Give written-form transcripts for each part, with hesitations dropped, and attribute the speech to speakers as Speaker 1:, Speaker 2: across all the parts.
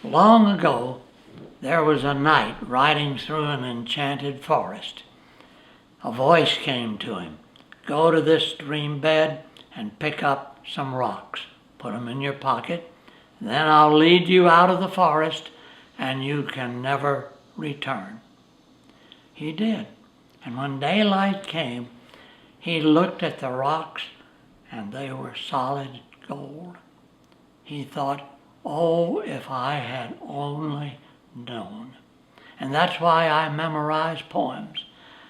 Speaker 1: Long ago, there was a knight riding through an enchanted forest. A voice came to him. Go to this stream bed and pick up some rocks. Put them in your pocket. Then I'll lead you out of the forest and you can never return. He did. And when daylight came, he looked at the rocks and they were solid gold. He thought, oh, if I had only known. And that's why I memorize poems.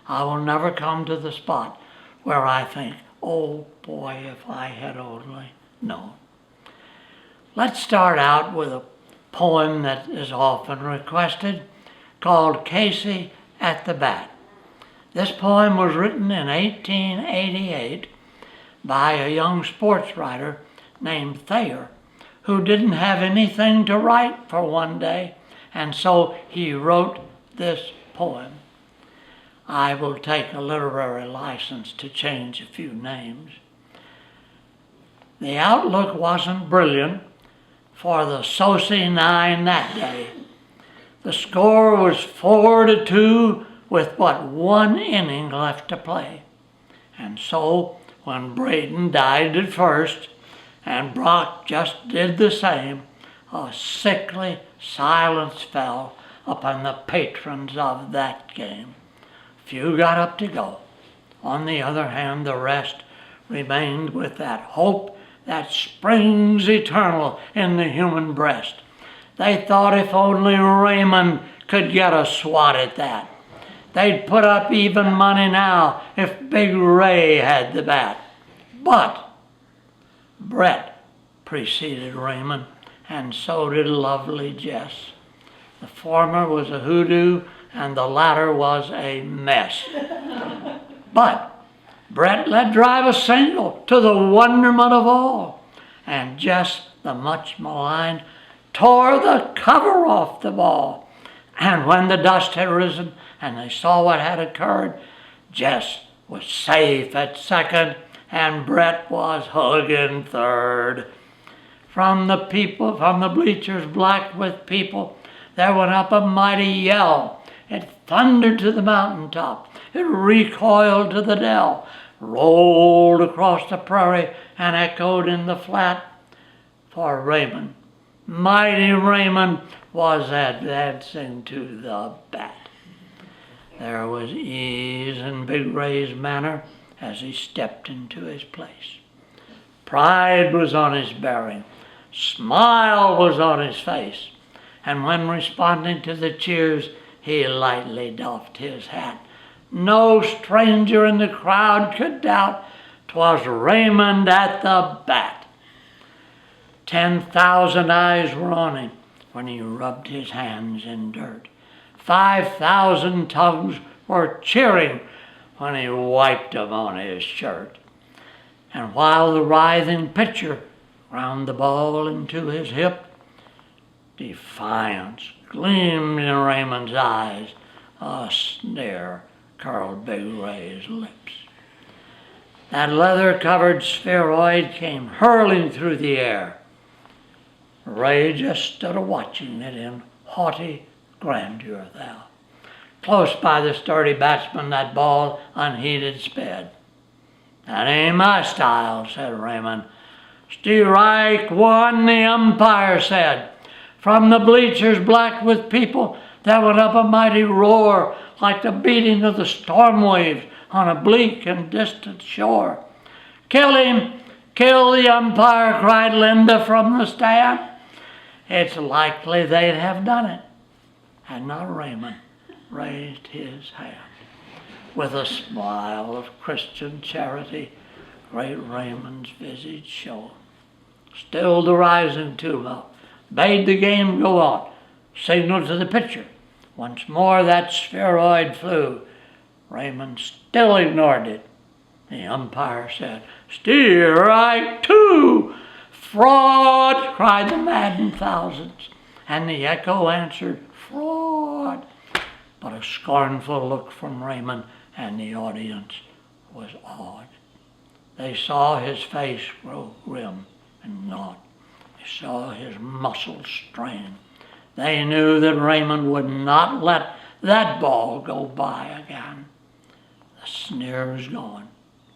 Speaker 1: I will never come to the spot where I think, oh boy, if I had only known. Let's start out with a poem that is often requested called Casey at the Bat. This poem was written in 1888 by a young sports writer named Thayer, who didn't have anything to write for one day, and so he wrote this poem. I will take a literary license to change a few names. The outlook wasn't brilliant for the Saucy Nine that day. The score was 4-2 with but one inning left to play. And so, when Braden dived at first, and Brock just did the same, a sickly silence fell upon the patrons of that game. Few got up to go. On the other hand, the rest remained with that hope that springs eternal in the human breast. They thought if only Raymond could get a swat at that. They'd put up even money now if Big Ray had the bat. But Brett preceded Raymond, and so did lovely Jess. The former was a hoodoo, and the latter was a mess. But Brett let drive a single to the wonderment of all, and Jess, the much maligned, tore the cover off the ball. And when the dust had risen and they saw what had occurred, Jess was safe at second and Brett was hugging third. From the bleachers black with people, there went up a mighty yell. It thundered to the mountaintop. It recoiled to the dell, rolled across the prairie, and echoed in the flat. For Raymond, mighty Raymond, was advancing to the bat. There was ease in Big Ray's manner as he stepped into his place. Pride was on his bearing. Smile was on his face. And when responding to the cheers, he lightly doffed his hat. No stranger in the crowd could doubt 'twas Raymond at the bat. 10,000 eyes were on him when he rubbed his hands in dirt. 5,000 tongues were cheering when he wiped them on his shirt. And while the writhing pitcher ground the ball into his hip, defiance gleamed in Raymond's eyes. A sneer curled Big Ray's lips. That leather-covered spheroid came hurling through the air. Ray just stood a-watching it in haughty grandeur thou. Close by the sturdy batsman that ball unheeded sped. That ain't my style, said Raymond. Strike one, the umpire said. From the bleachers black with people, there went up a mighty roar, like the beating of the storm waves on a bleak and distant shore. Kill him! Kill the umpire, cried Linda from the stand. It's likely they'd have done it had not Raymond raised his hand. With a smile of Christian charity, great Raymond's visage shone. Stilled the rising tumult, bade the game go on, signaled to the pitcher. Once more that spheroid flew. Raymond still ignored it. The umpire said, "Strike two!" "Fraud!" cried the maddened thousands, and the echo answered, "Fraud!" But a scornful look from Raymond, and the audience was awed. They saw his face grow grim and gaunt. They saw his muscles strain. They knew that Raymond would not let that ball go by again. The sneer is going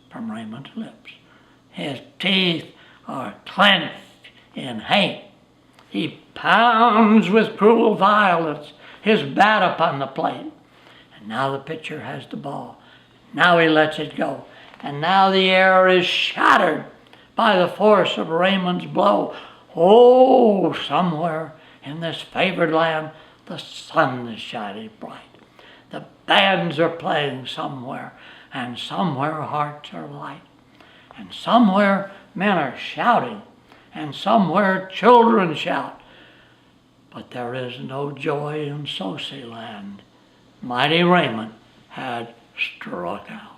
Speaker 1: from Raymond's lips. His teeth are clenched in hate. He pounds with cruel violence his bat upon the plate. And now the pitcher has the ball. Now he lets it go. And now the air is shattered by the force of Raymond's blow. Oh, somewhere in this favored land, the sun is shining bright. The bands are playing somewhere, and somewhere hearts are light. And somewhere men are shouting, and somewhere children shout. But there is no joy in Saucy land. Mighty Raymond had struck out.